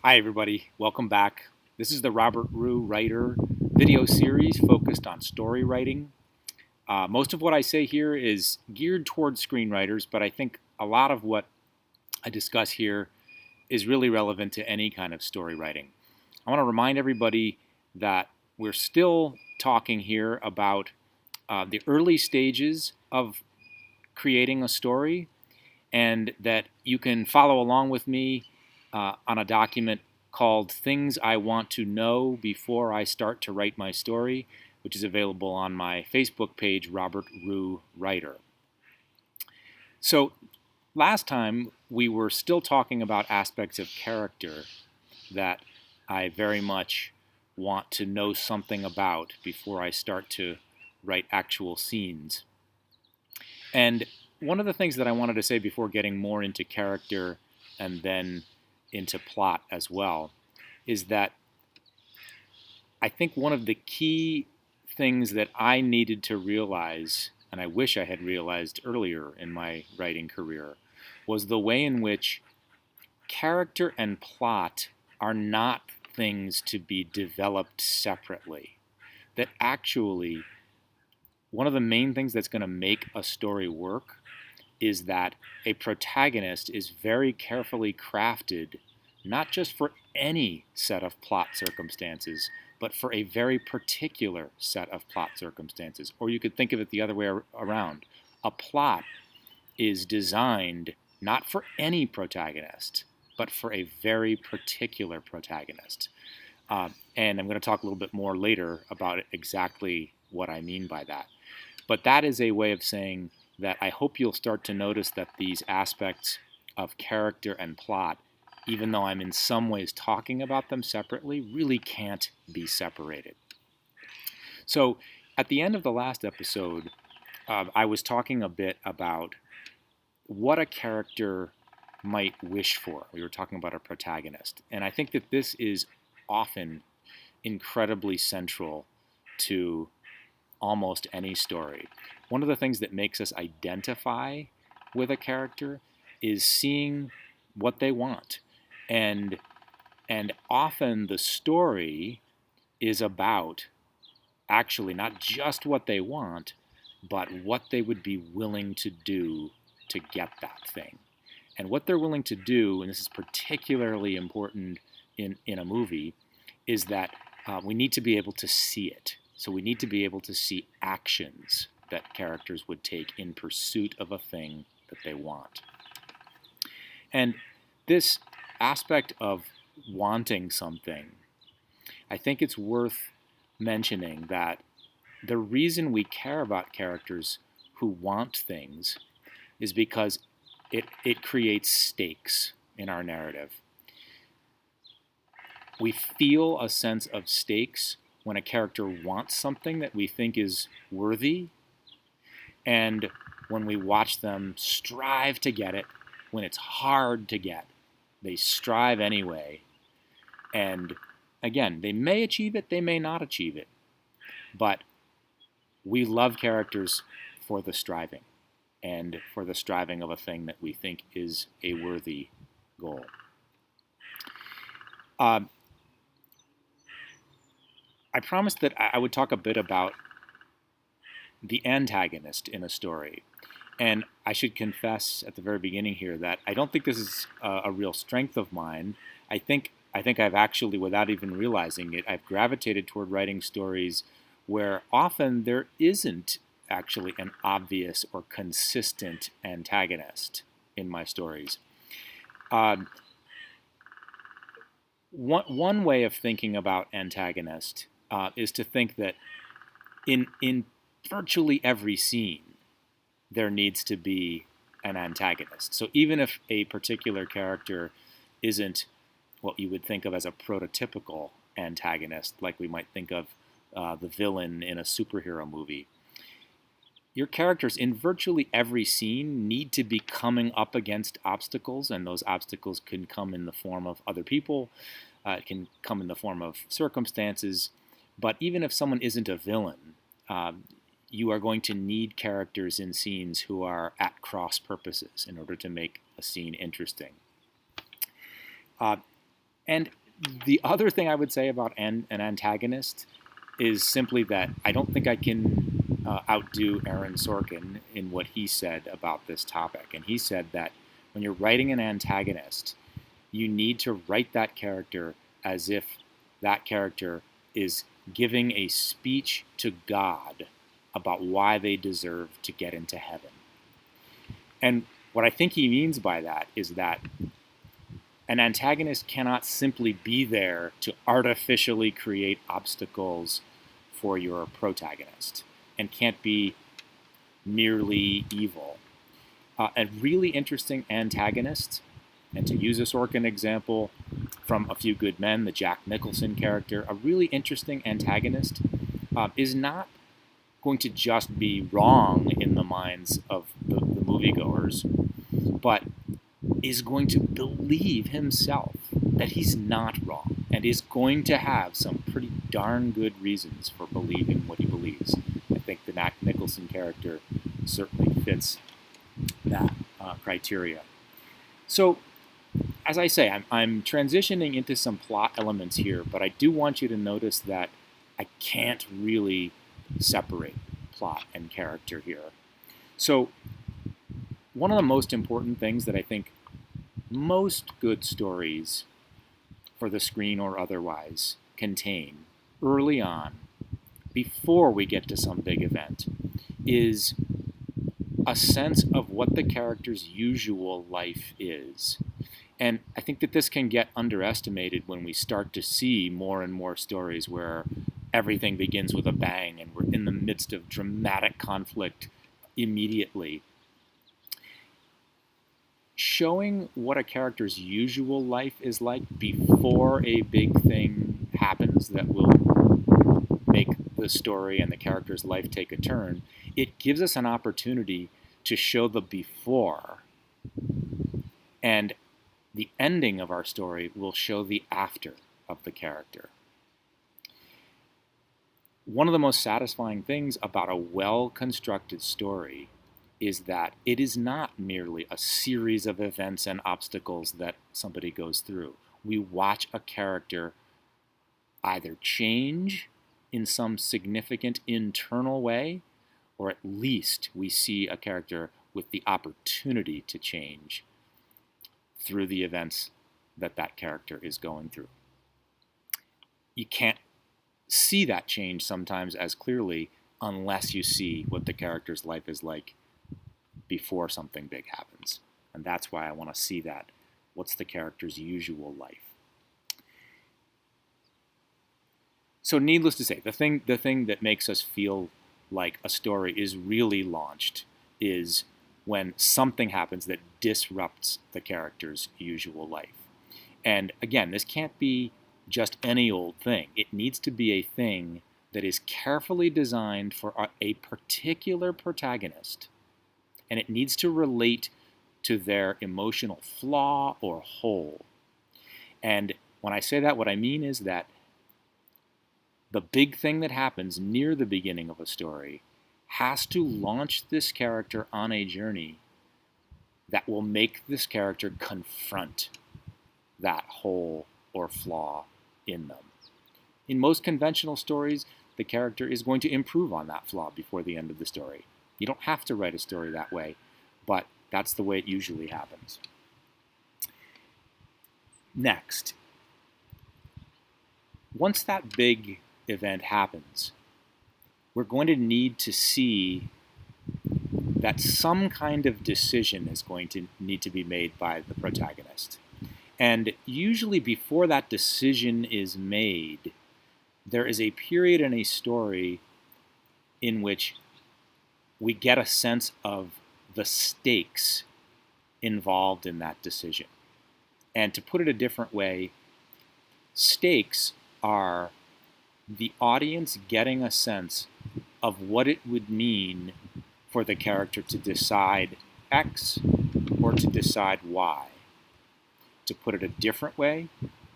Hi, everybody. Welcome back. This is the Robert Rue Writer video series focused on story writing. Most of what I say here is geared towards screenwriters, but I think a lot of what I discuss here is really relevant to any kind of story writing. I want to remind everybody that we're still talking here about the early stages of creating a story, and that you can follow along with me on a document called Things I Want to Know Before I Start to Write My Story, which is available on my Facebook page, Robert Rue Writer. So last time we were still talking about aspects of character that I very much want to know something about before I start to write actual scenes. And one of the things that I wanted to say before getting more into character and then into plot as well is that I think one of the key things that I needed to realize, and I wish I had realized earlier in my writing career, was the way in which character and plot are not things to be developed separately. That actually, one of the main things that's going to make a story work is that a protagonist is very carefully crafted, not just for any set of plot circumstances, but for a very particular set of plot circumstances. Or you could think of it the other way around. A plot is designed not for any protagonist, but for a very particular protagonist. And I'm going to talk a little bit more later about exactly what I mean by that. But that is a way of saying that I hope you'll start to notice that these aspects of character and plot, even though I'm in some ways talking about them separately, really can't be separated. So at the end of the last episode, I was talking a bit about what a character might wish for. We were talking about a protagonist. And I think that this is often incredibly central to almost any story. One of the things that makes us identify with a character is seeing what they want. And often the story is about actually not just what they want, but what they would be willing to do to get that thing. And what they're willing to do, and this is particularly important in a movie, is that we need to be able to see it. So we need to be able to see actions that characters would take in pursuit of a thing that they want. And this aspect of wanting something, I think it's worth mentioning that the reason we care about characters who want things is because it creates stakes in our narrative. We feel a sense of stakes when a character wants something that we think is worthy, and when we watch them strive to get it, when it's hard to get, they strive anyway. And again, they may achieve it, they may not achieve it, but we love characters for the striving, and for the striving of a thing that we think is a worthy goal. I promised that I would talk a bit about the antagonist in a story. And I should confess at the very beginning here that I don't think this is a real strength of mine. I think I've actually, without even realizing it, I've gravitated toward writing stories where often there isn't actually an obvious or consistent antagonist in my stories. One way of thinking about antagonist is to think that in virtually every scene there needs to be an antagonist. So even if a particular character isn't what you would think of as a prototypical antagonist, like we might think of the villain in a superhero movie, your characters in virtually every scene need to be coming up against obstacles, and those obstacles can come in the form of other people, it can come in the form of circumstances, but even if someone isn't a villain, you are going to need characters in scenes who are at cross purposes in order to make a scene interesting. And the other thing I would say about an antagonist is simply that I don't think I can outdo Aaron Sorkin in what he said about this topic. And he said that when you're writing an antagonist, you need to write that character as if that character is giving a speech to God about why they deserve to get into heaven. And what I think he means by that is that an antagonist cannot simply be there to artificially create obstacles for your protagonist and can't be merely evil. A really interesting antagonist, and to use a Sorkin example from A Few Good Men, the Jack Nicholson character, a really interesting antagonist is not going to just be wrong in the minds of the moviegoers, but is going to believe himself that he's not wrong and is going to have some pretty darn good reasons for believing what he believes. I think the Jack Nicholson character certainly fits that criteria. So, as I say, I'm transitioning into some plot elements here, but I do want you to notice that I can't really separate plot and character here. So, one of the most important things that I think most good stories, for the screen or otherwise, contain early on, before we get to some big event, is a sense of what the character's usual life is. And I think that this can get underestimated when we start to see more and more stories where everything begins with a bang and we're in the midst of dramatic conflict immediately. Showing what a character's usual life is like before a big thing happens that will make the story and the character's life take a turn, it gives us an opportunity to show the before. And the ending of our story will show the after of the character. One of the most satisfying things about a well-constructed story is that it is not merely a series of events and obstacles that somebody goes through. We watch a character either change in some significant internal way, or at least we see a character with the opportunity to change through the events that that character is going through. You can't see that change sometimes as clearly unless you see what the character's life is like before something big happens. And that's why I want to see that. What's the character's usual life? So needless to say, the thing that makes us feel like a story is really launched is when something happens that disrupts the character's usual life. And again, this can't be just any old thing. It needs to be a thing that is carefully designed for a particular protagonist, and it needs to relate to their emotional flaw or hole. And when I say that, what I mean is that the big thing that happens near the beginning of a story has to launch this character on a journey that will make this character confront that hole or flaw in them. In most conventional stories, the character is going to improve on that flaw before the end of the story. You don't have to write a story that way, but that's the way it usually happens. Next, once that big event happens, we're going to need to see that some kind of decision is going to need to be made by the protagonist. And usually before that decision is made, there is a period in a story in which we get a sense of the stakes involved in that decision. And to put it a different way, stakes are the audience getting a sense of what it would mean for the character to decide X or to decide Y. To put it a different way,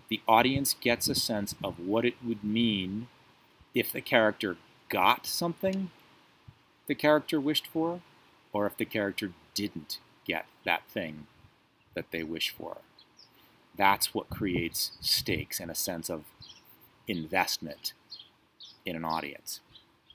the audience gets a sense of what it would mean if the character got something the character wished for, or if the character didn't get that thing that they wish for. That's what creates stakes and a sense of investment in an audience.